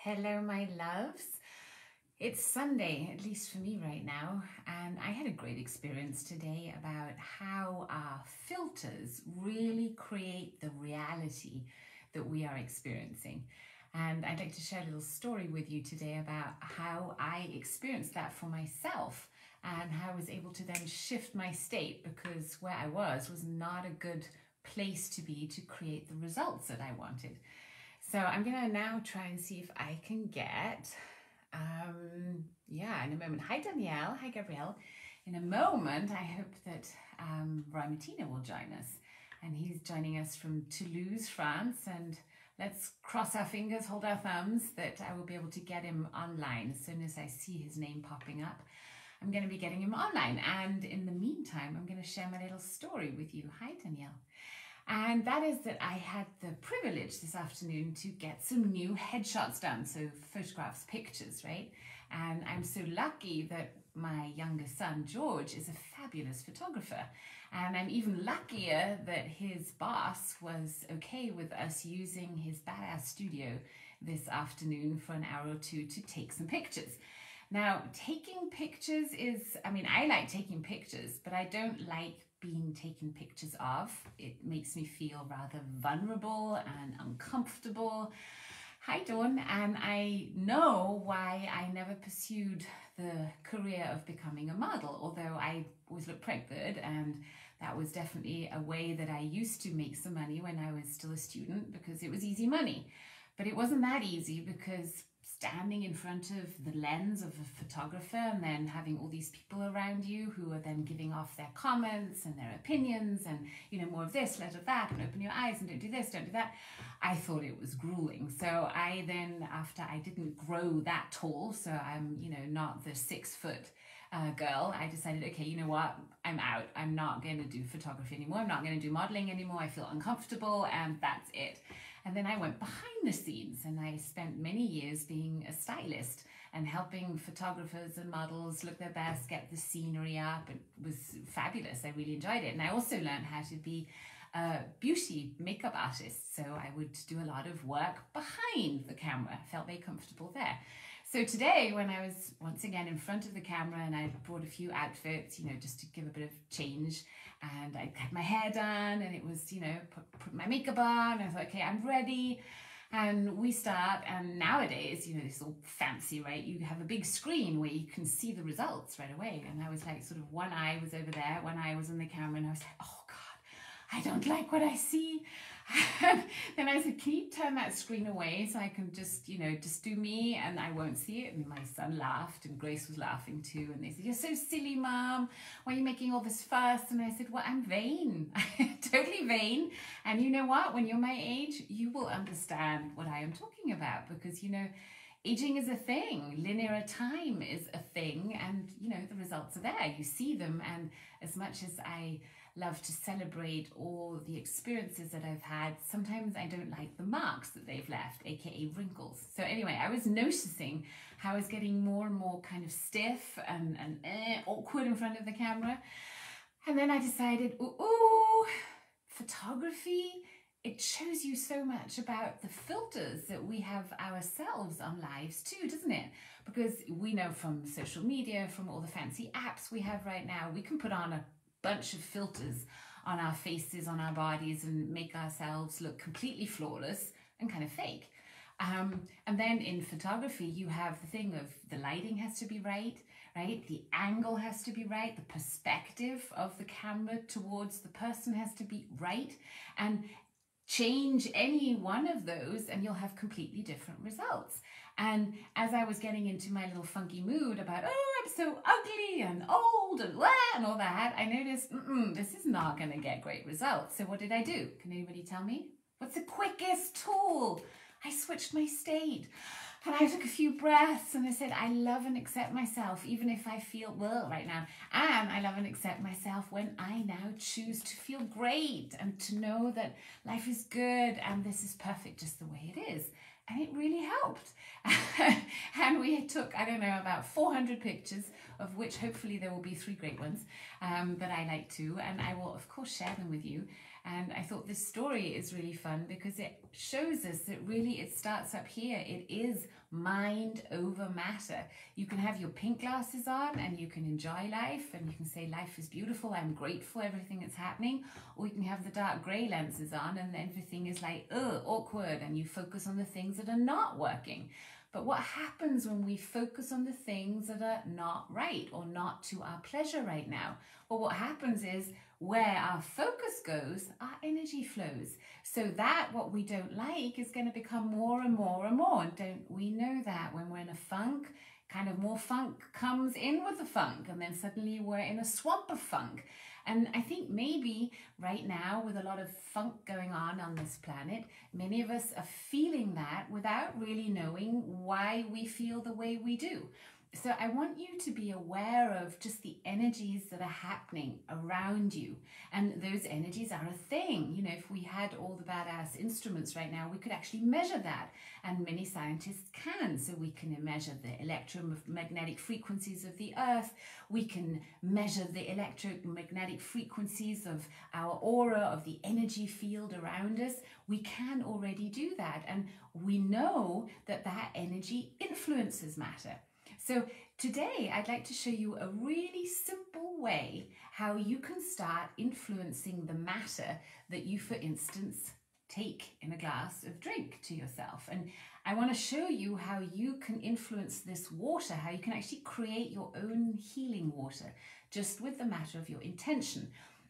Hello, my loves. It's Sunday, at least for me right now, and I had a great experience today about how our filters really create the reality that we are experiencing. And I'd like to share a little story with you today about how I experienced that for myself and how I was able to then shift my state, because where I was not a good place to be to create the results that I wanted. So I'm going to now try and see if I can get, in a moment. Hi, Danielle. Hi, Gabrielle. In a moment, I hope that Roy Martina will join us. And he's joining us from Toulouse, France. And let's cross our fingers, hold our thumbs, that I will be able to get him online. As soon as I see his name popping up, I'm going to be getting him online. And in the meantime, I'm going to share my little story with you. Hi, Danielle. And that is that I had the privilege this afternoon to get some new headshots done, so photographs, pictures, right? And I'm so lucky that my youngest son, George, is a fabulous photographer. And I'm even luckier that his boss was okay with us using his badass studio this afternoon for an hour or two to take some pictures. Now, taking pictures I like taking pictures, but I don't like being taken pictures of. It makes me feel rather vulnerable and uncomfortable. Hi, Dawn. And I know why I never pursued the career of becoming a model, although I always looked quite good, and that was definitely a way that I used to make some money when I was still a student, because it was easy money. But it wasn't that easy, because standing in front of the lens of a photographer and then having all these people around you who are then giving off their comments and their opinions and, more of this, less of that, and open your eyes and don't do this, don't do that. I thought it was grueling. So I then, after I didn't grow that tall, so I'm, not the 6 foot girl, I decided, okay, you know what, I'm out. I'm not going to do photography anymore. I'm not going to do modeling anymore. I feel uncomfortable, and that's it. And then I went behind the scenes, and I spent many years being a stylist and helping photographers and models look their best, get the scenery up. It was fabulous. I really enjoyed it. And I also learned how to be a beauty makeup artist. So I would do a lot of work behind the camera. I felt very comfortable there. So today, when I was once again in front of the camera and I brought a few outfits, just to give a bit of change, and I had my hair done, and it was, put my makeup on, and I thought, okay, I'm ready. And we start, and nowadays, it's all fancy, right? You have a big screen where you can see the results right away. And I was like, sort of one eye was over there, one eye was on the camera, and I was like, oh God, I don't like what I see. Then I said, can you turn that screen away so I can just, just do me and I won't see it? And my son laughed, and Grace was laughing too. And they said, you're so silly, Mom. Why are you making all this fuss? And I said, well, I'm vain. Totally vain. And you know what? When you're my age, you will understand what I am talking about, because, aging is a thing. Linear time is a thing. And, the results are there. You see them. And as much as I love to celebrate all the experiences that I've had, sometimes I don't like the marks that they've left, aka wrinkles. So anyway, I was noticing how I was getting more and more kind of stiff and awkward in front of the camera. And then I decided, photography, it shows you so much about the filters that we have ourselves on lives too, doesn't it? Because we know from social media, from all the fancy apps we have right now, we can put on a bunch of filters on our faces, on our bodies, and make ourselves look completely flawless and kind of fake. And then in photography, you have the thing of the lighting has to be right? The angle has to be right. The perspective of the camera towards the person has to be right. And change any one of those and you'll have completely different results. And as I was getting into my little funky mood about, I'm so ugly and old and all that, I noticed, this is not going to get great results. So what did I do? Can anybody tell me? What's the quickest tool? I switched my state. And I took a few breaths and I said, I love and accept myself, even if I feel well right now. And I love and accept myself when I now choose to feel great and to know that life is good and this is perfect just the way it is. And it really helped. And we took, I don't know, about 400 pictures of which hopefully there will be 3 great ones that I like too, and I will of course share them with you. And I thought this story is really fun because it shows us that really it starts up here. It is mind over matter. You can have your pink glasses on and you can enjoy life and you can say life is beautiful, I'm grateful, everything that's happening. Or you can have the dark grey lenses on and everything is like, ugh, awkward, and you focus on the things that are not working. But what happens when we focus on the things that are not right or not to our pleasure right now? Well, what happens is where our focus goes, our energy flows. So that what we don't like is going to become more and more and more. And don't we know that when we're in a funk, kind of more funk comes in with the funk, and then suddenly we're in a swamp of funk. And I think maybe right now, with a lot of funk going on this planet, many of us are feeling that without really knowing why we feel the way we do. So I want you to be aware of just the energies that are happening around you. And those energies are a thing. You know, if we had all the badass instruments right now, we could actually measure that. And many scientists can. So we can measure the electromagnetic frequencies of the earth. We can measure the electromagnetic frequencies of our aura, of the energy field around us. We can already do that. And we know that that energy influences matter. So today I'd like to show you a really simple way how you can start influencing the matter that you, for instance, take in a glass of drink to yourself. And I want to show you how you can influence this water, how you can actually create your own healing water just with the matter of your intention.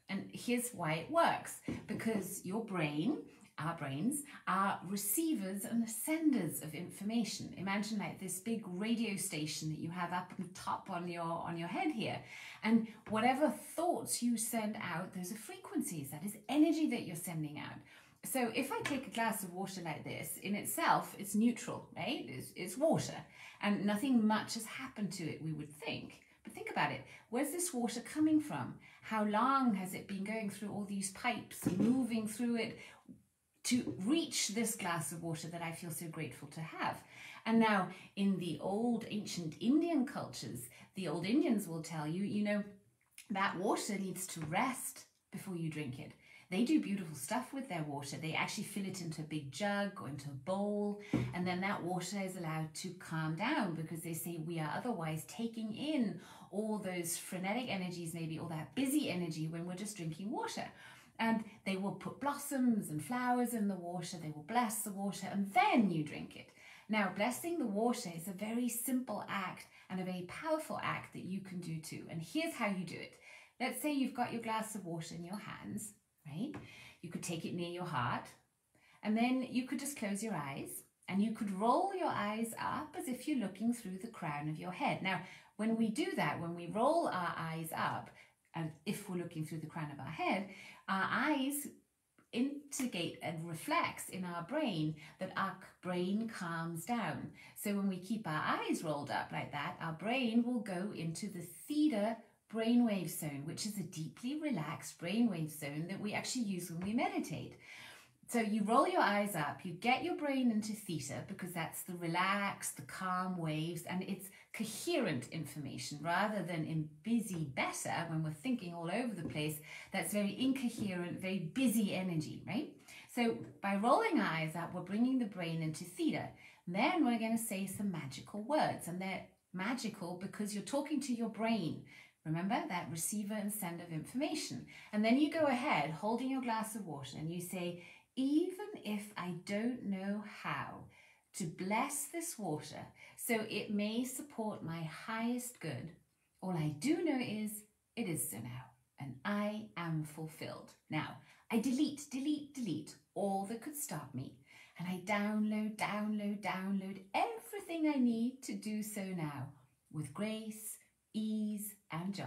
And here's why it works. Because your brain, our brains, are receivers and senders of information. Imagine like this big radio station that you have up on top on your head here. And whatever thoughts you send out, those are frequencies. That is energy that you're sending out. So if I take a glass of water like this, in itself, it's neutral, right? It's water. And nothing much has happened to it, we would think. But think about it. Where's this water coming from? How long has it been going through all these pipes, moving through it, to reach this glass of water that I feel so grateful to have? And now in the old ancient Indian cultures, the old Indians will tell you, you know, that water needs to rest before you drink it. They do beautiful stuff with their water. They actually fill it into a big jug or into a bowl, and then that water is allowed to calm down because they say we are otherwise taking in all those frenetic energies, maybe all that busy energy when we're just drinking water. And they will put blossoms and flowers in the water, they will bless the water, and then you drink it. Now, blessing the water is a very simple act and a very powerful act that you can do too. And here's how you do it. Let's say you've got your glass of water in your hands, right? You could take it near your heart, and then you could just close your eyes, and you could roll your eyes up as if you're looking through the crown of your head. Now, when we do that, when we roll our eyes up, and if we're looking through the crown of our head, our eyes instigate and reflects in our brain that our brain calms down. So when we keep our eyes rolled up like that, our brain will go into the theta brainwave zone, which is a deeply relaxed brainwave zone that we actually use when we meditate. So you roll your eyes up, you get your brain into theta because that's the relaxed, the calm waves, and it's coherent information rather than in busy beta when we're thinking all over the place. That's very incoherent, very busy energy, right? So by rolling our eyes up, we're bringing the brain into theta. Then we're going to say some magical words, and they're magical because you're talking to your brain. Remember that receiver and sender of information. And then you go ahead holding your glass of water and you say, even if I don't know how to bless this water so it may support my highest good, all I do know is it is so now and I am fulfilled. Now I delete all that could stop me, and I download everything I need to do so now with grace, ease and joy.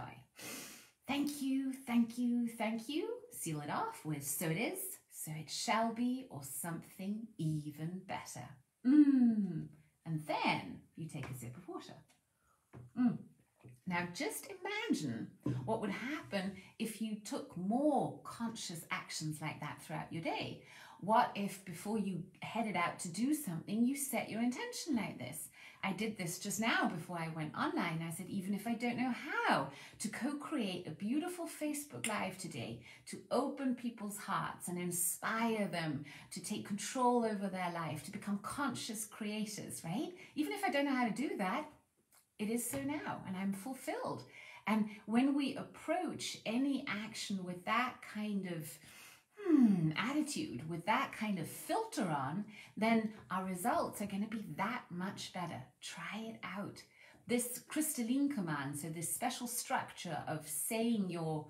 Thank you, thank you, thank you. Seal it off with so it is, so it shall be, or something even better. And then you take a sip of water. Now just imagine what would happen if you took more conscious actions like that throughout your day. What if before you headed out to do something, you set your intention like this? I did this just now before I went online. I said, even if I don't know how to co-create a beautiful Facebook Live today to open people's hearts and inspire them to take control over their life, to become conscious creators, right? Even if I don't know how to do that, it is so now, and I'm fulfilled. And when we approach any action with that kind of attitude, with that kind of filter on, then our results are going to be that much better. Try it out. This crystalline command, so this special structure of saying your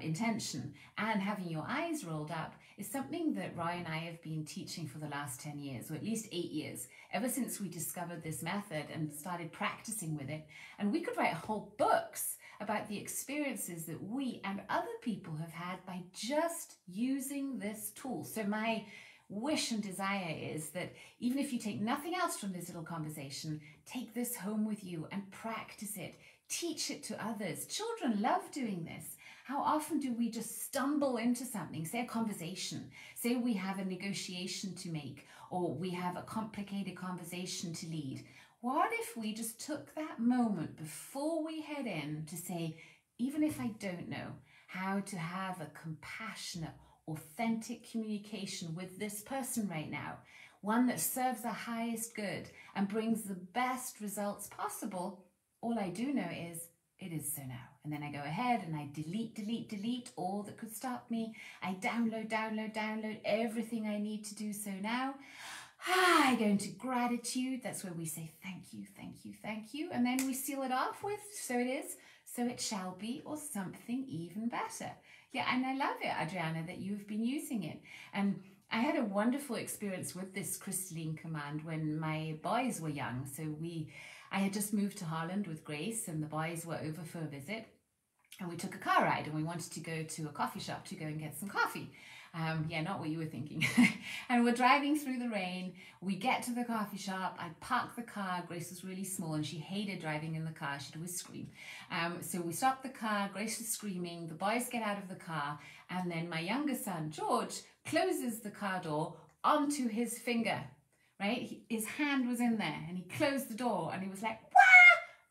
intention and having your eyes rolled up, is something that Roy and I have been teaching for the last 10 years, or at least 8 years, ever since we discovered this method and started practicing with it. And we could write whole books about the experiences that we and other people have had by just using this tool. So my wish and desire is that even if you take nothing else from this little conversation, take this home with you and practice it. Teach it to others. Children love doing this. How often do we just stumble into something, say a conversation, say we have a negotiation to make, or we have a complicated conversation to lead. What if we just took that moment before we head in to say, even if I don't know how to have a compassionate, authentic communication with this person right now, one that serves the highest good and brings the best results possible, all I do know is it is so now. And then I go ahead and I delete all that could stop me. I download everything I need to do so now. I go into gratitude. That's where we say thank you, thank you, thank you. And then we seal it off with so it is, so it shall be, or something even better. Yeah, and I love it, Adriana, that you've been using it. And I had a wonderful experience with this crystalline command when my boys were young. So I had just moved to Holland with Grace, and the boys were over for a visit. And we took a car ride, and we wanted to go to a coffee shop to go and get some coffee. Yeah, not what you were thinking. And we're driving through the rain. We get to the coffee shop. I park the car. Grace was really small and she hated driving in the car. She'd always scream. So we stop the car. Grace was screaming. The boys get out of the car. And then my younger son, George, closes the car door onto his finger, right? His hand was in there and he closed the door and he was like, "Wah!"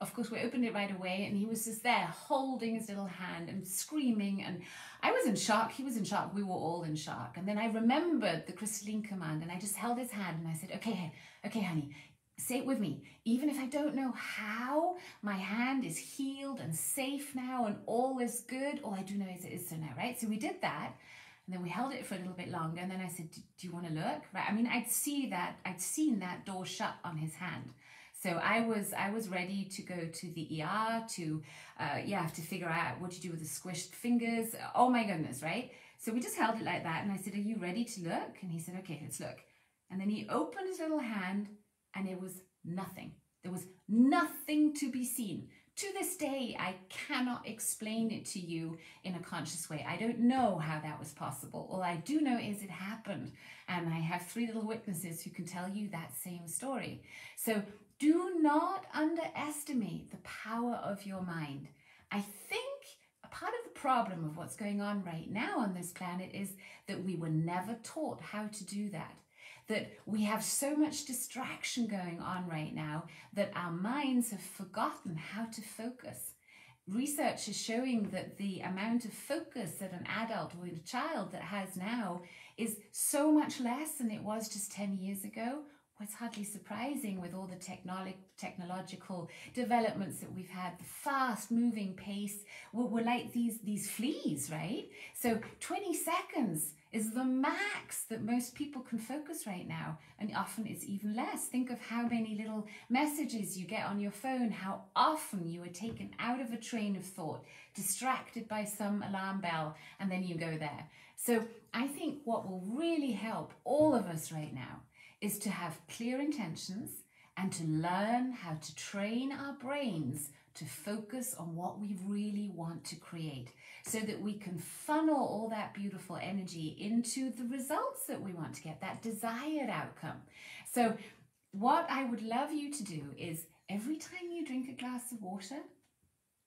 Of course, we opened it right away and he was just there holding his little hand and screaming. And I was in shock. He was in shock. We were all in shock. And then I remembered the crystalline command and I just held his hand and I said, okay, honey, say it with me. Even if I don't know how, my hand is healed and safe now and all is good. All I do know is it is so now, right? So we did that. And then we held it for a little bit longer. And then I said, do you want to look? Right. I mean, I'd seen that door shut on his hand. So I was ready to go to the ER to figure out what to do with the squished fingers. Oh my goodness, right? So we just held it like that. And I said, are you ready to look? And he said, okay, let's look. And then he opened his little hand and it was nothing. There was nothing to be seen. To this day, I cannot explain it to you in a conscious way. I don't know how that was possible. All I do know is it happened. And I have 3 little witnesses who can tell you that same story. So do not underestimate the power of your mind. I think a part of the problem of what's going on right now on this planet is that we were never taught how to do that. That we have so much distraction going on right now that our minds have forgotten how to focus. Research is showing that the amount of focus that an adult or a child that has now is so much less than it was just 10 years ago. Well, it's hardly surprising with all the technological developments that we've had, the fast moving pace. We're like these fleas, right? So 20 seconds is the max that most people can focus right now. And often it's even less. Think of how many little messages you get on your phone, how often you are taken out of a train of thought, distracted by some alarm bell, and then you go there. So I think what will really help all of us right now is to have clear intentions and to learn how to train our brains to focus on what we really want to create so that we can funnel all that beautiful energy into the results that we want to get, that desired outcome. So what I would love you to do is every time you drink a glass of water,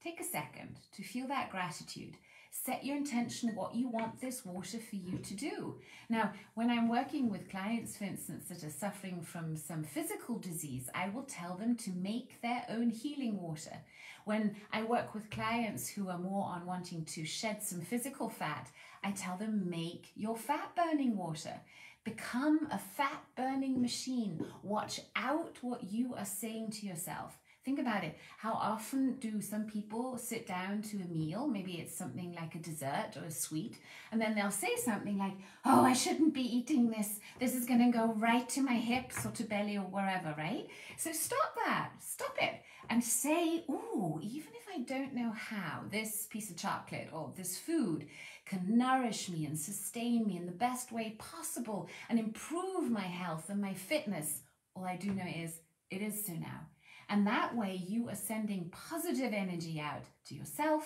take a second to feel that gratitude. Set your intention, what you want this water for you to do. Now, when I'm working with clients, for instance, that are suffering from some physical disease, I will tell them to make their own healing water. When I work with clients who are more on wanting to shed some physical fat, I tell them, make your fat burning water. Become a fat burning machine. Watch out what you are saying to yourself. Think about it. How often do some people sit down to a meal? Maybe it's something like a dessert or a sweet, and then they'll say something like, oh, I shouldn't be eating this. This is going to go right to my hips or to belly or wherever, right? So stop that. Stop it. And say, oh, even if I don't know how this piece of chocolate or this food can nourish me and sustain me in the best way possible and improve my health and my fitness, all I do know is it is so now. And that way you are sending positive energy out to yourself,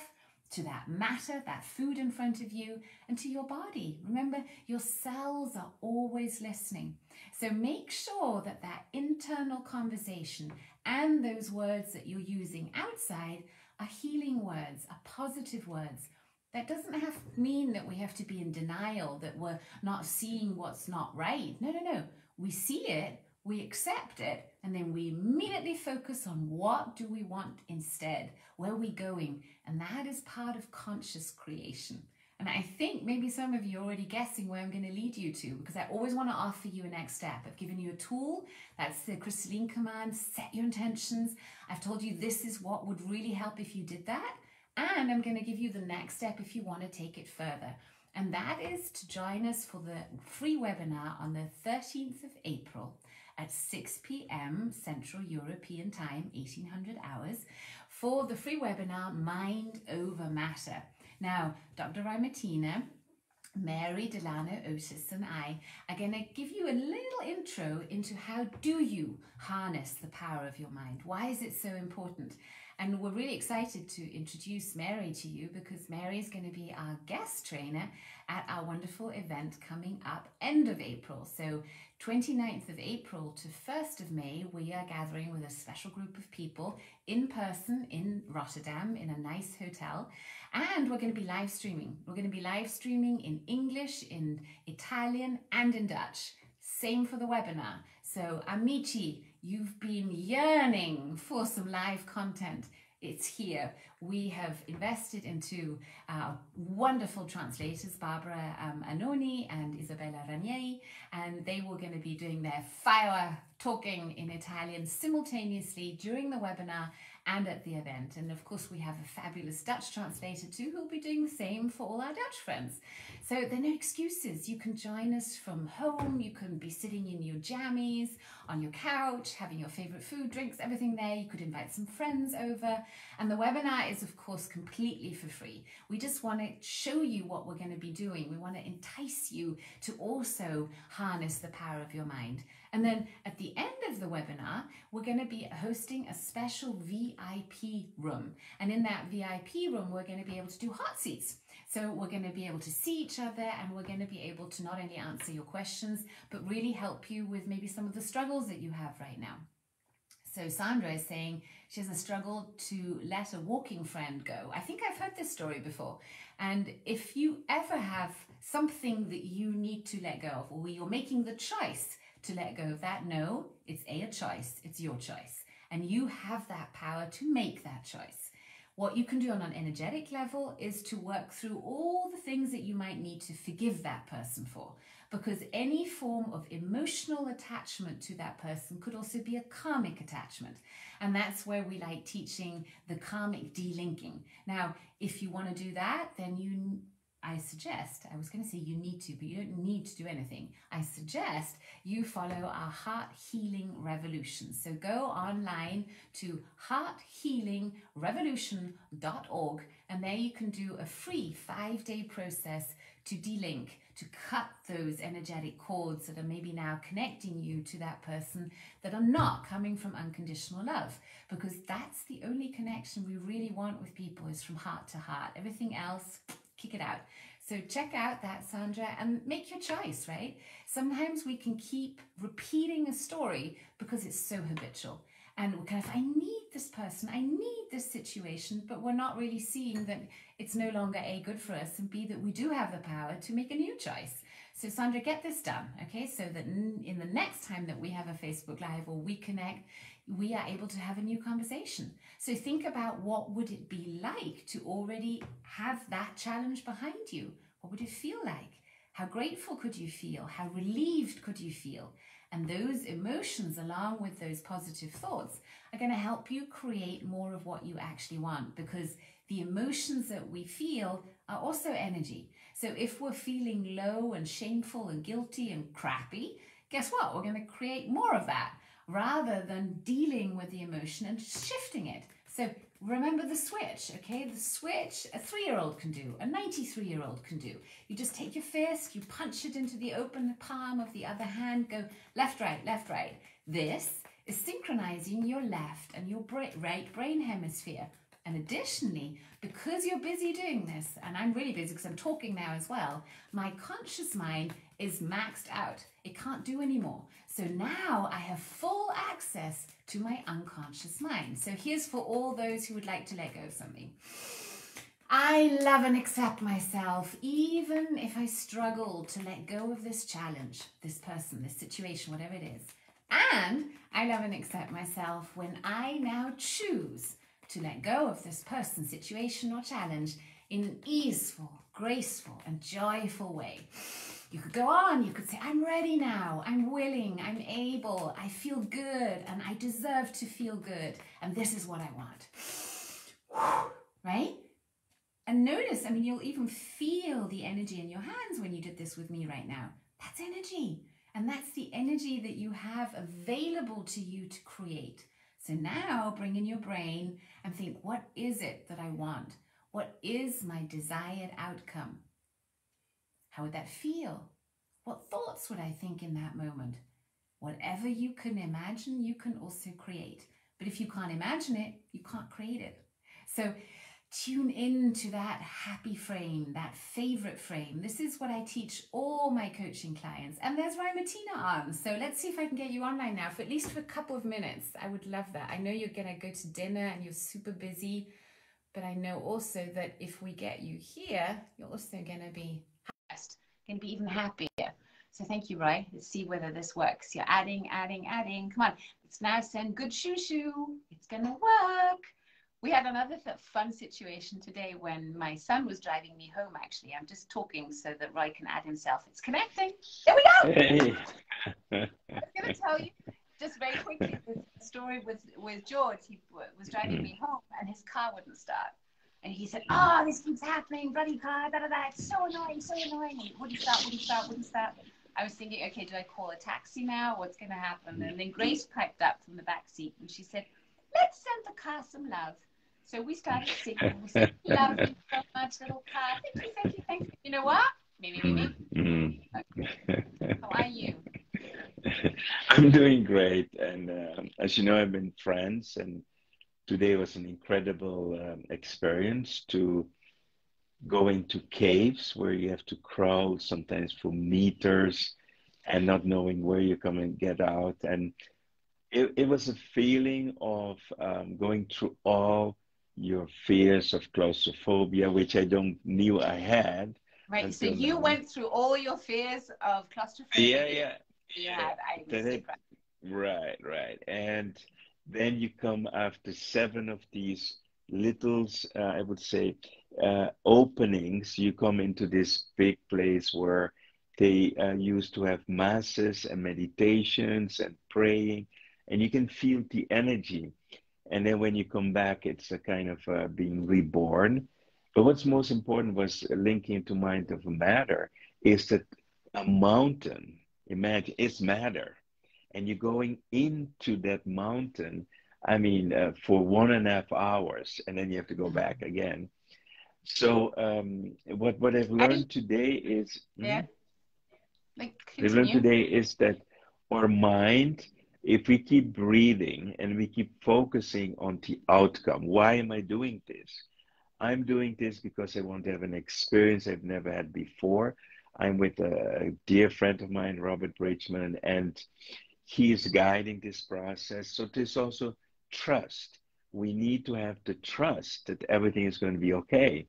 to that matter, that food in front of you, and to your body. Remember, your cells are always listening. So make sure that that internal conversation and those words that you're using outside are healing words, are positive words. That doesn't have to mean that we have to be in denial, that we're not seeing what's not right. No, no, no. We see it, we accept it, and then we immediately focus on what do we want instead? Where are we going? And that is part of conscious creation. And I think maybe some of you are already guessing where I'm going to lead you to, because I always want to offer you a next step. I've given you a tool. That's the crystalline command. Set your intentions. I've told you this is what would really help if you did that. And I'm going to give you the next step if you want to take it further. And that is to join us for the free webinar on the 13th of April at 6 p.m. Central European Time, 1800 hours, for the free webinar, Mind Over Matter. Now, Dr. Roy Martina, Mary Delano Otis and I are going to give you a little intro into how do you harness the power of your mind. Why is it so important? And we're really excited to introduce Mary to you because Mary is going to be our guest trainer at our wonderful event coming up end of April. So 29th of April to 1st of May, we are gathering with a special group of people in person in Rotterdam in a nice hotel. And we're going to be live streaming. We're going to be live streaming in English, in Italian, and in Dutch. Same for the webinar. So amici, you've been yearning for some live content. It's here. We have invested into wonderful translators, Barbara Anoni and Isabella Ranieri, and they were going to be doing their fire talking in Italian simultaneously during the webinar and at the event. And of course, we have a fabulous Dutch translator too, who'll be doing the same for all our Dutch friends. So there are no excuses. You can join us from home. You can be sitting in your jammies, on your couch, having your favorite food, drinks, everything there. You could invite some friends over. And the webinar is, of course, completely for free. We just want to show you what we're going to be doing. We want to entice you to also harness the power of your mind. And then at the end of the webinar, we're going to be hosting a special VIP room. And in that VIP room, we're going to be able to do hot seats. So we're going to be able to see each other and we're going to be able to not only answer your questions, but really help you with maybe some of the struggles that you have right now. So Sandra is saying she has a struggle to let a walking friend go. I think I've heard this story before. And if you ever have something that you need to let go of, or you're making the choice to let go of that, no, it's a choice. It's your choice. And you have that power to make that choice. What you can do on an energetic level is to work through all the things that you might need to forgive that person for, because any form of emotional attachment to that person could also be a karmic attachment. And that's where we like teaching the karmic delinking. Now, if you want to do that, then I suggest, I was going to say you need to, but you don't need to do anything. I suggest you follow our Heart Healing Revolution. So go online to hearthealingrevolution.org and there you can do a free 5-day process to delink, to cut those energetic cords that are maybe now connecting you to that person that are not coming from unconditional love, because that's the only connection we really want with people, is from heart to heart. Everything else, kick it out. So check out that, Sandra, and make your choice, right? Sometimes we can keep repeating a story because it's so habitual. And we're kind of, I need this person, I need this situation, but we're not really seeing that it's no longer A, good for us, and B, that we do have the power to make a new choice. So Sandra, get this done, okay? So that in the next time that we have a Facebook Live or we connect, we are able to have a new conversation. So think about, what would it be like to already have that challenge behind you? What would it feel like? How grateful could you feel? How relieved could you feel? And those emotions, along with those positive thoughts, are going to help you create more of what you actually want, because the emotions that we feel are also energy. So if we're feeling low and shameful and guilty and crappy, guess what? We're going to create more of that rather than dealing with the emotion and shifting it. So remember the switch, okay? The switch a 3-year-old can do, a 93-year-old can do. You just take your fist, you punch it into the open palm of the other hand, go left, right, left, right. This is synchronizing your left and your right brain hemisphere. And additionally, because you're busy doing this, and I'm really busy because I'm talking now as well, my conscious mind is maxed out. It can't do anymore. So now I have full access to my unconscious mind. So here's for all those who would like to let go of something. I love and accept myself, even if I struggle to let go of this challenge, this person, this situation, whatever it is. And I love and accept myself when I now choose to let go of this person, situation, or challenge in an easeful, graceful, and joyful way. You could go on, you could say, I'm ready now, I'm willing, I'm able, I feel good, and I deserve to feel good, and this is what I want. Right? And notice, I mean, you'll even feel the energy in your hands when you did this with me right now. That's energy. And that's the energy that you have available to you to create. So now bring in your brain and think, what is it that I want? What is my desired outcome? How would that feel? What thoughts would I think in that moment? Whatever you can imagine, you can also create. But if you can't imagine it, you can't create it. So tune into that happy frame, that favorite frame. This is what I teach all my coaching clients. And there's Roy Martina on. So let's see if I can get you online now for at least for a couple of minutes. I would love that. I know you're going to go to dinner and you're super busy, but I know also that if we get you here, you're also going to be even happier. So thank you, Roy. Let's see whether this works. You're adding. Come on. Let's now send good shoo. It's going to work. We had another fun situation today when my son was driving me home, actually. I'm just talking so that Roy can add himself. It's connecting. There we go. Hey. I was going to tell you just very quickly the story with George. He was driving me home and his car wouldn't start. And he said, oh, this keeps happening, bloody car, it's so annoying. And it wouldn't start. I was thinking, okay, do I call a taxi now? What's going to happen? And then Grace piped up from the back seat and she said, let's send the car some love. So we started singing. We said, love you so much, little car. Thank you. You know what? Me. Okay. How are you? I'm doing great. And as you know, I've been friends, and today was an incredible experience to go into caves where you have to crawl sometimes for meters and not knowing where you're going to get out. And it was a feeling of going through all your fears of claustrophobia, which I don't knew I had. Right. So you went through all your fears of claustrophobia. Yeah. Right. Right. And then you come after 7 of these little, I would say, openings. You come into this big place where they used to have masses and meditations and praying, and you can feel the energy. And then when you come back, it's a kind of being reborn. But what's most important was linking to mind of matter is that a mountain, imagine, is matter. And you're going into that mountain, I mean, for 1.5 hours, and then you have to go back again. So what I've learned today is, I've learned today is that our mind, if we keep breathing and we keep focusing on the outcome, why am I doing this? I'm doing this because I want to have an experience I've never had before. I'm with a dear friend of mine, Robert Bridgman, and he is guiding this process. So there's also trust. We need to have the trust that everything is going to be okay.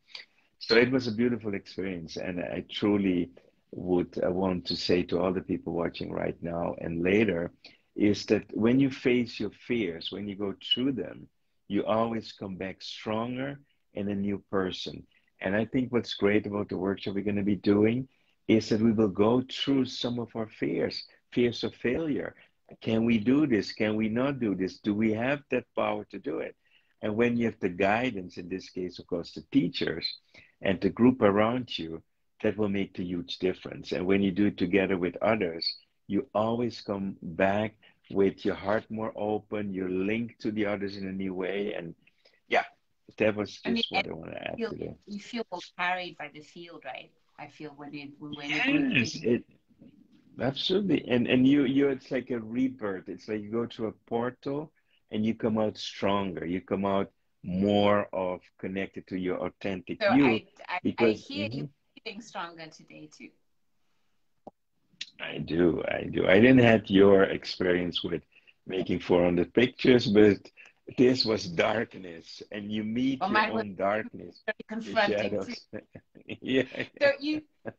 So it was a beautiful experience, and I truly would want to say to all the people watching right now and later is that when you face your fears, when you go through them, you always come back stronger and a new person. And I think what's great about the workshop we're going to be doing is that we will go through some of our fears, fears of failure. Can we do this? Can we not do this? Do we have that power to do it? And when you have the guidance, in this case, of course, the teachers, and the group around you, that will make the huge difference. And when you do it together with others, you always come back with your heart more open, you're linked to the others in a new way. And yeah, that was I mean, just what I want to add today. you feel carried by the field, right? I feel when a group Yes, is. it absolutely. And you it's like a rebirth. It's like you go through a portal and you come out stronger. You come out more of connected to your authentic So you I because hear you feeling stronger today too. I do, I do. I didn't have your experience with making 400 pictures, but this was darkness, and you meet Well, your mine was own darkness, very the confronting too. shadows. Yeah, So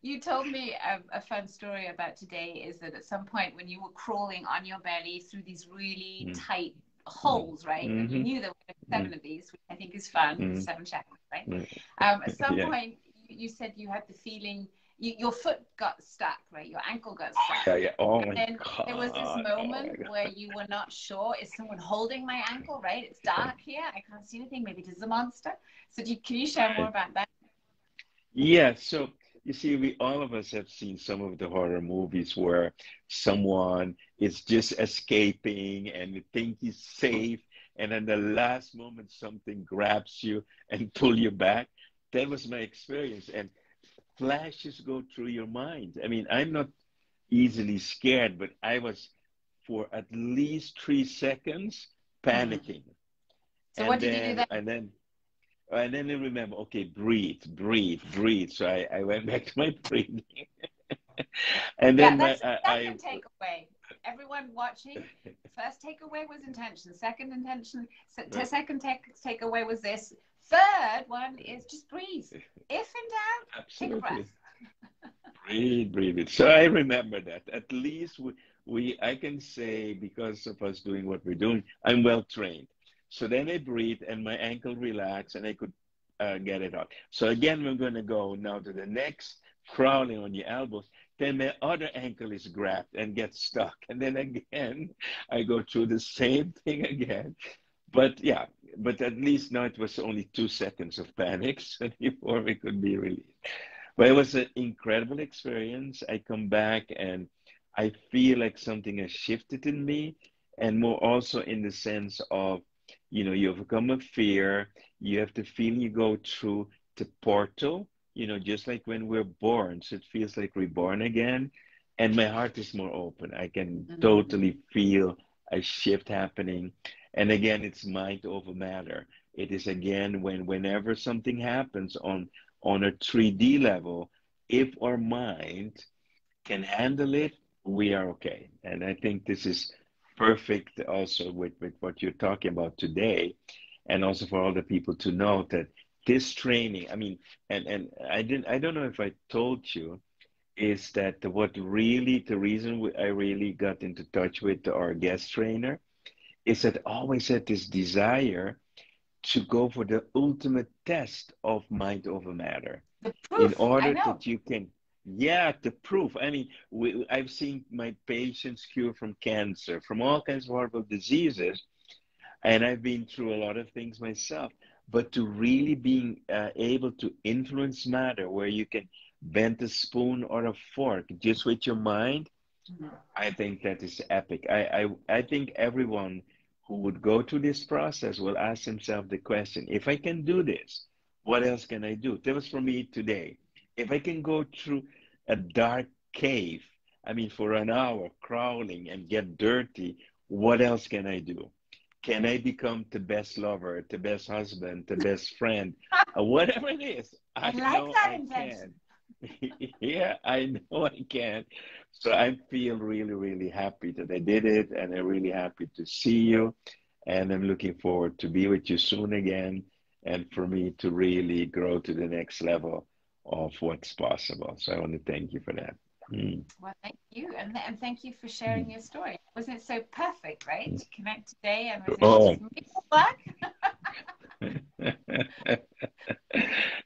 you told me a fun story about today is that at some point when you were crawling on your belly through these really mm, tight mm, holes, right? And you mm-hmm, knew there were mm, 7 of these, which I think is fun, mm, 7 chakras, right? mm. At some Yeah, point you said you had the feeling your foot got stuck, right? Your ankle got oh stuck. yeah, yeah. Oh my And there was this God, oh moment my where God. you were not sure, is someone holding my ankle, right? It's dark here. I can't see anything. Maybe it is a monster. So can you share more Right. about that? Yeah, so you see, we all of us have seen some of the horror movies where someone is just escaping and you think he's safe, and in the last moment something grabs you and pull you back. That was my experience, and flashes go through your mind. I mean, I'm not easily scared, but I was for at least 3 seconds Hmm. panicking, So what and did you do then? then I remember, okay, breathe, breathe, breathe. So I went back to my breathing. And Yeah, then that's the second takeaway. Everyone watching, first takeaway was intention. Second intention, second takeaway was this. Third one is just breathe. If in doubt, take a breath. absolutely breathe, breathe it. So I remember that. At least I can say because of us doing what we're doing, I'm well trained. So then I breathe and my ankle relaxed and I could get it out. So again, we're going to go now to the next crawling on your elbows. Then my other ankle is grabbed and gets stuck. And then again, I go through the same thing again. But yeah, but at least now it was only 2 seconds of panic so before we could be released. But it was an incredible experience. I come back and I feel like something has shifted in me, and more also in the sense of, you overcome a fear, you have the feeling you go through the portal, just like when we're born. So it feels like reborn again. And my heart is more open. I can Mm. totally feel a shift happening. And again, it's mind over matter. It is again whenever something happens on a 3D level, if our mind can handle it, we are okay. And I think this is perfect also with what you're talking about today, and also for all the people to know that this training, I mean, and I don't know if I told you, is that what really the reason I really got into touch with our guest trainer is that I always had this desire to go for the ultimate test of mind over matter The in proof, I order know. that you can, yeah, the proof. I mean, I've seen my patients cure from cancer, from all kinds of horrible diseases, and I've been through a lot of things myself. But to really being able to influence matter, where you can bend a spoon or a fork just with your mind, Mhm. I think that is epic. I think everyone who would go through this process will ask himself the question, if I can do this, what else can I do? That was for me today. If I can go through a dark cave, I mean, for an hour crawling and get dirty, what else can I do? Can I become the best lover, the best husband, the best friend, whatever it is? I I like know that I intention. can. Yeah, I know I can. So I feel really, really happy that I did it, and I'm really happy to see you. And I'm looking forward to be with you soon again, and for me to really grow to the next level of what's possible. So I want to thank you for that. Mm. Well, thank you, and thank you for Mm. sharing your story. Wasn't it so perfect, right? To connect today, and was it Oh, just me or luck?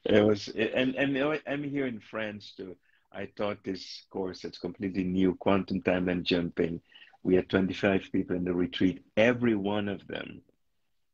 it was, and you know what, I'm here in France too. I taught this course that's completely new, quantum time and jumping. We had 25 people in the retreat. Every one of them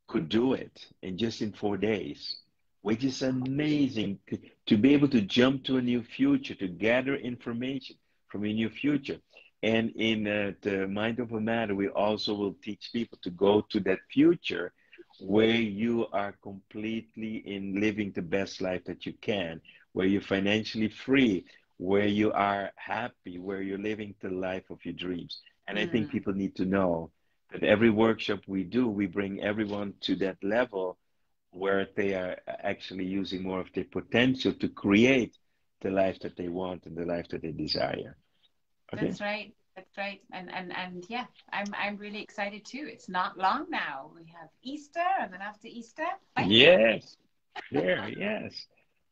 could do it in 4 days, which is amazing to be able to jump to a new future, to gather information from a new future. And in the Mind Over Matter, we also will teach people to go to that future where you are completely in living the best life that you can, where you're financially free, where you are happy, where you're living the life of your dreams. And I think Mm, people need to know that every workshop we do, we bring everyone to that level where they are actually using more of their potential to create the life that they want and the life that they desire. Okay? that's right. That's right. And yeah, I'm really excited too. It's not long now. We have Easter, and then after Easter, bam. Yes, sure, yes.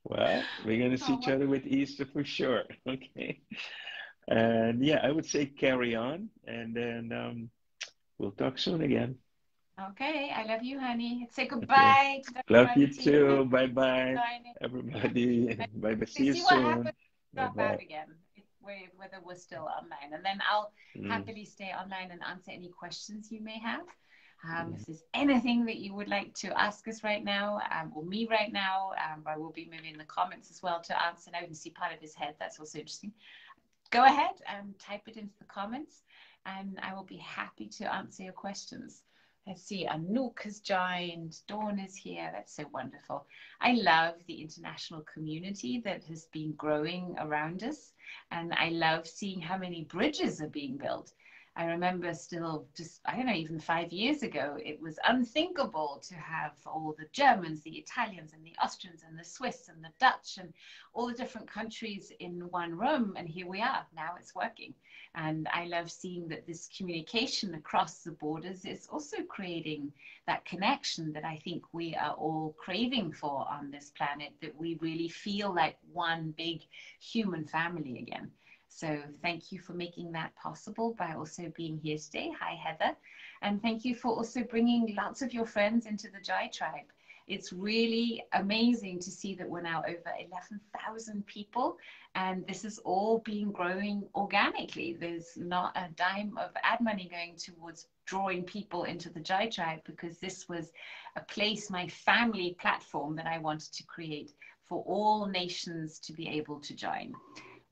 Well, we're going to see Oh, each well, other with Easter for sure. Okay. And yeah, I would say carry on, and then we'll talk soon again. okay. I love you, honey. Say Okay. goodbye to Dr. Love Roy you Martina. too. Bye Thank you for bye, joining. everybody. Bye bye. See you See what soon. happens. Bye Drop out bye. again. Whether we're still online, and then I'll Mm, happily stay online and answer any questions you may have. mm, If there's anything that you would like to ask us right now, or me right now, I will be maybe in the comments as well to answer. Now you can see part of his head. That's also interesting. Go ahead and type it into the comments, and I will be happy to answer your questions. Let's see, Anouk has joined, Dawn is here. That's so wonderful. I love the international community that has been growing around us, and I love seeing how many bridges are being built. I remember still just, I don't know, even 5 years ago, it was unthinkable to have all the Germans, the Italians, and the Austrians, and the Swiss, and the Dutch, and all the different countries in one room. And here we are. Now it's working. And I love seeing that this communication across the borders is also creating that connection that I think we are all craving for on this planet, that we really feel like one big human family again. So thank you for making that possible by also being here today. Hi, Heather. And thank you for also bringing lots of your friends into the Jai tribe. It's really amazing to see that we're now over 11,000 people, and this is all being growing organically. There's not a dime of ad money going towards drawing people into the Jai tribe, because this was a place, my family platform, that I wanted to create for all nations to be able to join.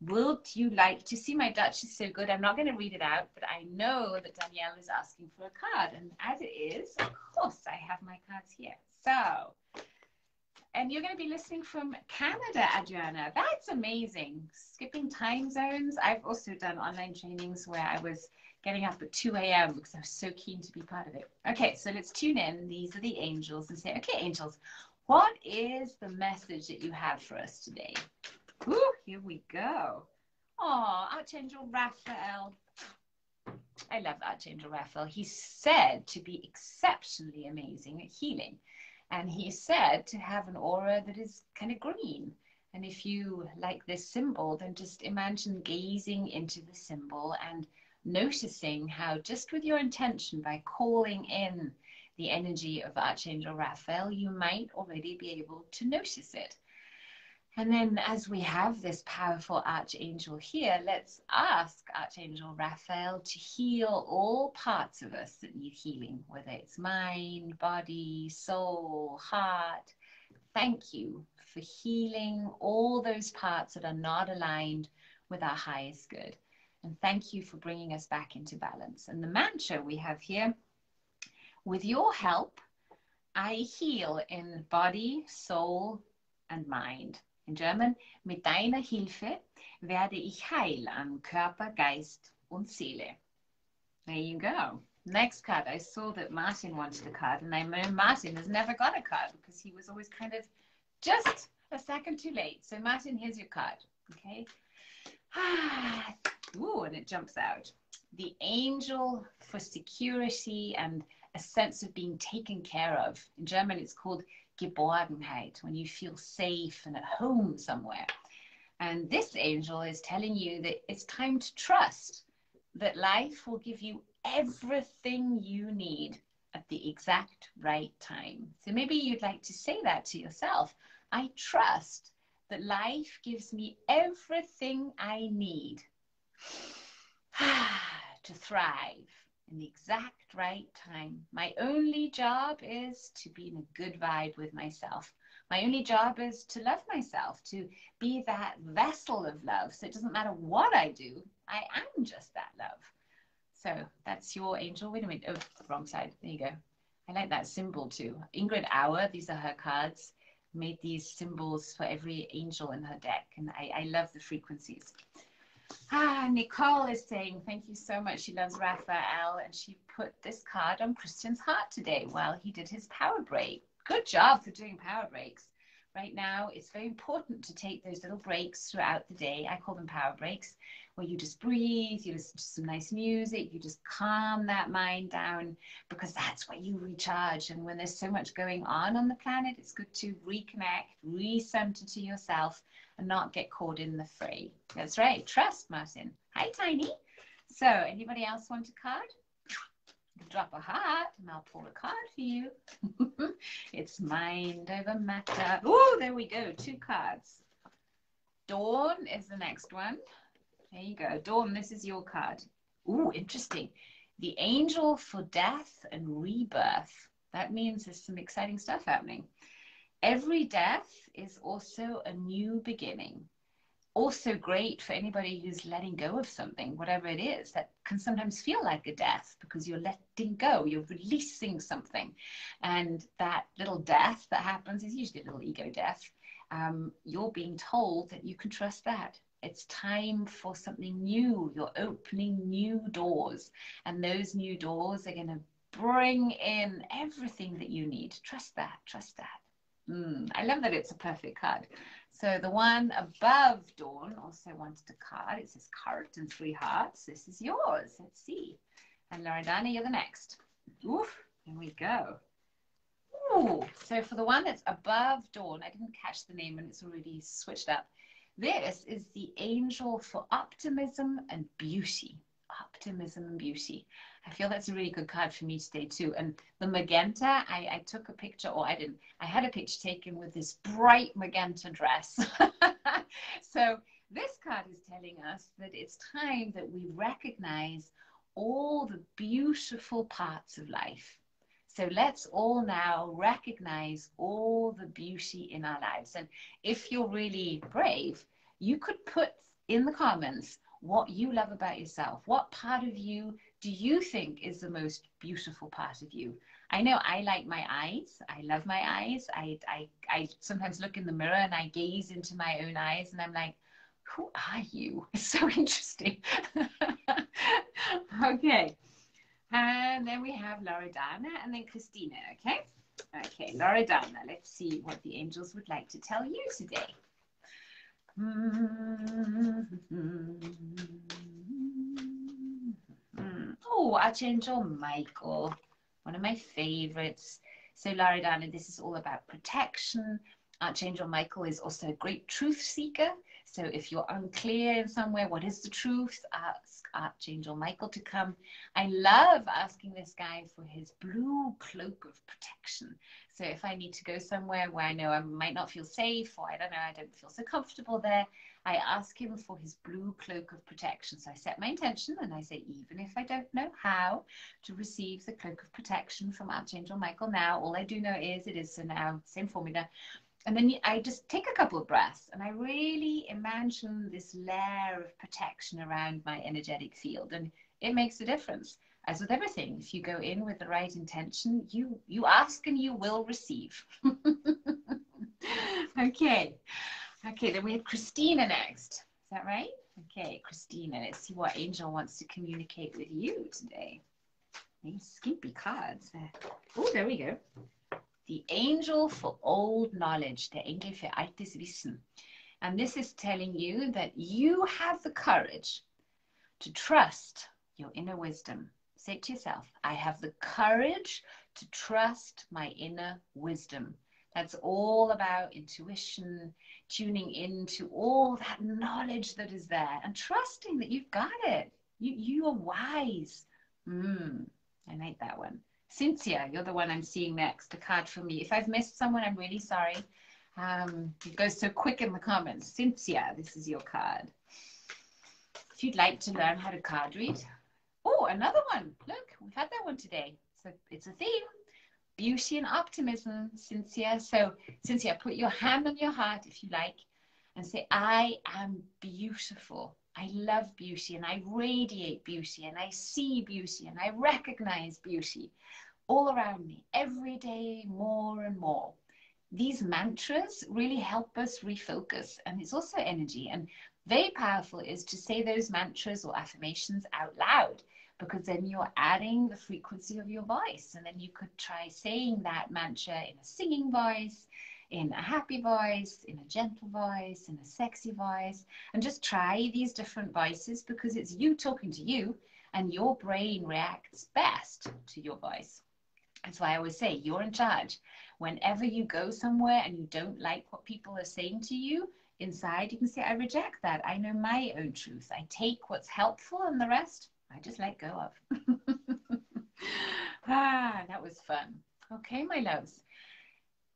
Would you like to see? My Dutch is so good. I'm not going to read it out, but I know that Danielle is asking for a card. And as it is, of course, I have my cards here. So, and you're going to be listening from Canada, Adriana. That's amazing. Skipping time zones. I've also done online trainings where I was getting up at 2 a.m. because I was so keen to be part of it. Okay, so let's tune in. These are the angels, and say, okay, angels, what is the message that you have for us today? Ooh, here we go. Oh, Archangel Raphael. I love Archangel Raphael. He's said to be exceptionally amazing at healing. And he's said to have an aura that is kind of green. And if you like this symbol, then just imagine gazing into the symbol and noticing how, just with your intention, by calling in the energy of Archangel Raphael, you might already be able to notice it. And then as we have this powerful archangel here, let's ask Archangel Raphael to heal all parts of us that need healing, whether it's mind, body, soul, heart. Thank you for healing all those parts that are not aligned with our highest good. And thank you for bringing us back into balance. And the mantra we have here, with your help, I heal in body, soul, and mind. In German, mit deiner Hilfe werde ich heil an Körper, Geist und Seele. There you go. Next card. I saw that Martin wanted a card, and I know Martin has never got a card because he was always kind of just a second too late. So Martin, here's your card. Okay. Ooh, and it jumps out. The angel for security and a sense of being taken care of. In German, it's called Geborgenheit, when you feel safe and at home somewhere. And this angel is telling you that it's time to trust that life will give you everything you need at the exact right time. So maybe you'd like to say that to yourself. I trust that life gives me everything I need to thrive in the exact right time. My only job is to be in a good vibe with myself. My only job is to love myself, to be that vessel of love. So it doesn't matter what I do, I am just that love. So that's your angel. Wait a minute. Oh, wrong side. There you go. I like that symbol too. Ingrid Auer, these are her cards, made these symbols for every angel in her deck. And I love the frequencies. Nicole is saying, thank you so much. She loves Raphael. And she put this card on Christian's heart today while he did his power break. Good job for doing power breaks. Right now, it's very important to take those little breaks throughout the day. I call them power breaks, where you just breathe, you listen to some nice music, you just calm that mind down, because that's where you recharge. And when there's so much going on the planet, it's good to reconnect, recenter to yourself, and not get caught in the fray. That's right. Trust, Martin. Hi, Tiny. So, anybody else want a card? Drop a heart and I'll pull a card for you. It's mind over matter. Oh, there we go. 2 cards. Dawn is the next one. There you go. Dawn, this is your card. Ooh, interesting. The angel for death and rebirth. That means there's some exciting stuff happening. Every death is also a new beginning. Also great for anybody who's letting go of something, whatever it is, that can sometimes feel like a death because you're letting go, you're releasing something. And that little death that happens is usually a little ego death. You're being told that you can trust that. It's time for something new. You're opening new doors, and those new doors are going to bring in everything that you need. Trust that, trust that. I love that it's a perfect card. So the one above Dawn also wanted a card. It says Cart and 3 hearts. This is yours. Let's see. And Loredana, you're the next. Oof, here we go. Ooh, so for the one that's above Dawn, I didn't catch the name and it's already switched up. This is the angel for optimism and beauty. Optimism and beauty. I feel that's a really good card for me today too. And the magenta, I took a picture, or I didn't. I had a picture taken with this bright magenta dress. So this card is telling us that it's time that we recognize all the beautiful parts of life. So let's all now recognize all the beauty in our lives. And if you're really brave, you could put in the comments what you love about yourself. What part of you do you think is the most beautiful part of you? I know I like my eyes. I love my eyes. I sometimes look in the mirror and I gaze into my own eyes and I'm like, who are you? It's so interesting. Okay. And then we have Loredana and then Christina, okay? Okay, Loredana, let's see what the angels would like to tell you today. Oh, Archangel Michael, one of my favorites. So Loredana, this is all about protection. Archangel Michael is also a great truth seeker. So if you're unclear in somewhere, what is the truth? Ask Archangel Michael to come. I love asking this guy for his blue cloak of protection. So if I need to go somewhere where I know I might not feel safe, or I don't know, I don't feel so comfortable there, I ask him for his blue cloak of protection. So I set my intention and I say, even if I don't know how to receive the cloak of protection from Archangel Michael now, all I do know is it is, so now, same formula. And then I just take a couple of breaths and I really imagine this layer of protection around my energetic field. And it makes a difference. As with everything, if you go in with the right intention, you ask and you will receive. Okay. Okay, then we have Christina next. Is that right? Okay, Christina, let's see what angel wants to communicate with you today. These skimpy cards there. Oh, there we go. The angel for old knowledge, der Engel für altes Wissen. And this is telling you that you have the courage to trust your inner wisdom. Say it to yourself, I have the courage to trust my inner wisdom. That's all about intuition, tuning into all that knowledge that is there and trusting that you've got it. You are wise. I like that one. Cynthia, you're the one I'm seeing next, a card for me. If I've missed someone, I'm really sorry. It goes so quick in the comments. Cynthia, this is your card. If you'd like to learn how to card read. Oh, another one. Look, we've had that one today. So it's a theme. Beauty and optimism, Cynthia. So, Cynthia, put your hand on your heart, if you like, and say, I am beautiful. I love beauty, and I radiate beauty, and I see beauty, and I recognize beauty all around me, every day, more and more. These mantras really help us refocus, and it's also energy. And very powerful is to say those mantras or affirmations out loud, because then you're adding the frequency of your voice. And then you could try saying that mantra in a singing voice, in a happy voice, in a gentle voice, in a sexy voice, and just try these different voices, because it's you talking to you, and your brain reacts best to your voice. That's why I always say you're in charge. Whenever you go somewhere and you don't like what people are saying to you, inside you can say, I reject that. I know my own truth. I take what's helpful, and the rest I just let go of. That was fun. Okay, my loves.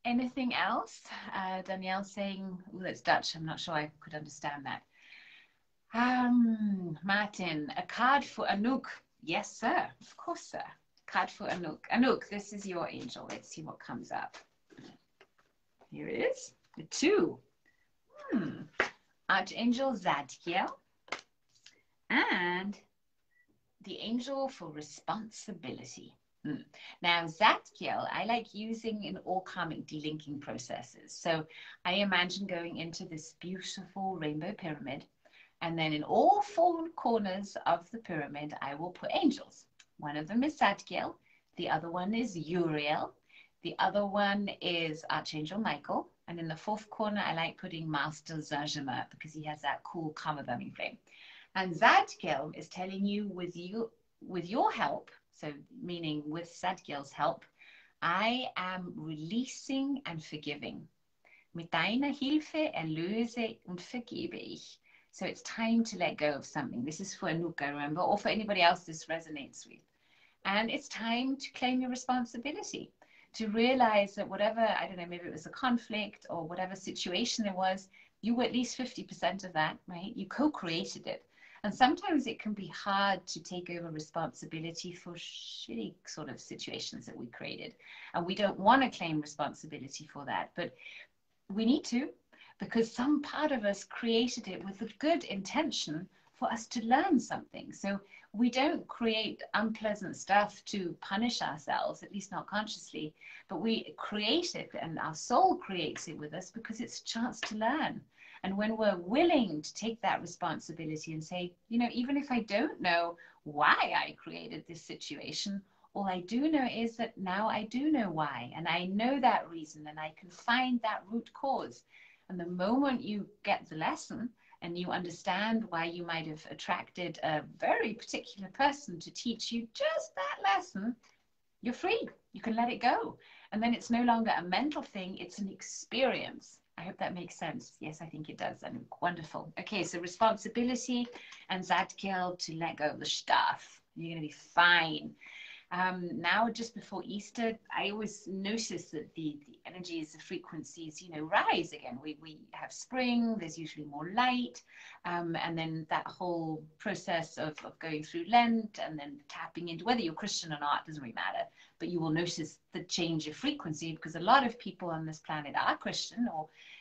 Anything else? Danielle saying, oh, that's Dutch. I'm not sure I could understand that. Martin, a card for Anouk. Yes, sir. Of course, sir. Card for Anouk. Anouk, this is your angel. Let's see what comes up. Here it is. The 2. Archangel Zadkiel. And the angel for responsibility. Now, Zadkiel, I like using in all karmic delinking processes. So I imagine going into this beautiful rainbow pyramid, and then in all 4 corners of the pyramid, I will put angels. One of them is Zadkiel, the other one is Uriel, the other one is Archangel Michael, and in the 4th corner, I like putting Master Zajama, because he has that cool karma burning flame. And Zadkiel is telling you, with your help, so meaning with Zadkiel's help, I am releasing and forgiving. Mit deiner Hilfe erlöse und vergebe ich. So it's time to let go of something. This is for Anouk, I remember, or for anybody else this resonates with. And it's time to claim your responsibility, to realize that whatever, I don't know, maybe it was a conflict or whatever situation it was, you were at least 50% of that, right? You co-created it. And sometimes it can be hard to take over responsibility for shitty sort of situations that we created. And we don't want to claim responsibility for that, but we need to, because some part of us created it with a good intention for us to learn something. So we don't create unpleasant stuff to punish ourselves, at least not consciously, but we create it, and our soul creates it with us because it's a chance to learn. And when we're willing to take that responsibility and say, you know, even if I don't know why I created this situation, all I do know is that now I do know why, and I know that reason, and I can find that root cause. And the moment you get the lesson and you understand why you might have attracted a very particular person to teach you just that lesson, you're free. You can let it go. And then it's no longer a mental thing, it's an experience. I hope that makes sense. Yes, I think it does. And wonderful. Okay, so responsibility and Zadkiel to let go of the stuff. You're going to be fine. Now, just before Easter, I always notice that the energies, the frequencies, you know, rise again. We have spring, there's usually more light, and then that whole process of going through Lent and then tapping into, whether you're Christian or not, doesn't really matter, but you will notice the change of frequency, because a lot of people on this planet are Christian,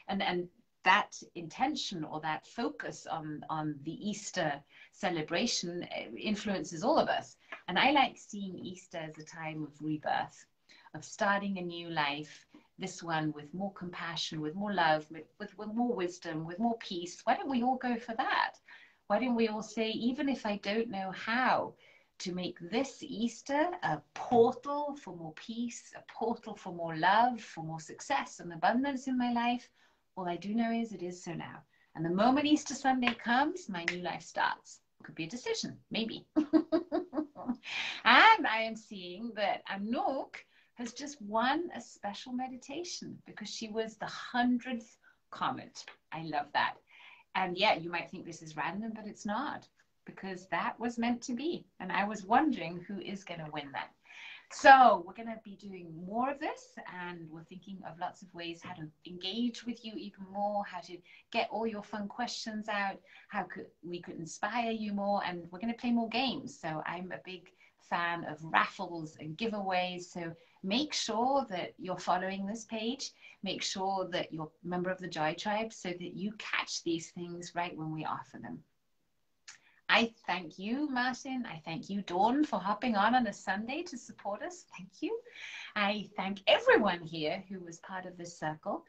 and that intention or that focus on the Easter celebration influences all of us. And I like seeing Easter as a time of rebirth, of starting a new life, this one with more compassion, with more love, with more wisdom, with more peace. Why don't we all go for that? Why don't we all say, even if I don't know how to make this Easter a portal for more peace, a portal for more love, for more success and abundance in my life, all I do know is it is so now. And the moment Easter Sunday comes, my new life starts. Could be a decision, maybe. And I am seeing that Anouk has just won a special meditation because she was the 100th comment. I love that. And yeah, you might think this is random, but it's not, because that was meant to be. And I was wondering who is going to win that. So we're going to be doing more of this, and we're thinking of lots of ways how to engage with you even more, how to get all your fun questions out, how we could inspire you more, and we're going to play more games. So I'm a big fan of raffles and giveaways. So make sure that you're following this page. Make sure that you're a member of the Joy Tribe so that you catch these things right when we offer them. I thank you, Martin. I thank you, Dawn, for hopping on a Sunday to support us. Thank you. I thank everyone here who was part of this circle.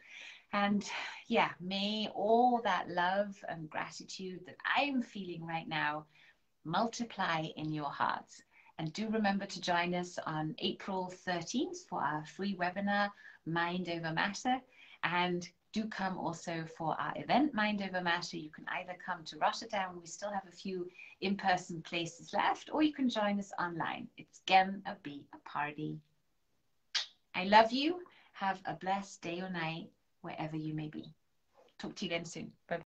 And yeah, may all that love and gratitude that I'm feeling right now multiply in your hearts. And do remember to join us on April 13th for our free webinar, Mind Over Matter. And do come also for our event, Mind Over Matter. You can either come to Rotterdam, we still have a few in-person places left, or you can join us online. It's gonna be a party. I love you. Have a blessed day or night, wherever you may be. Talk to you again soon. Bye.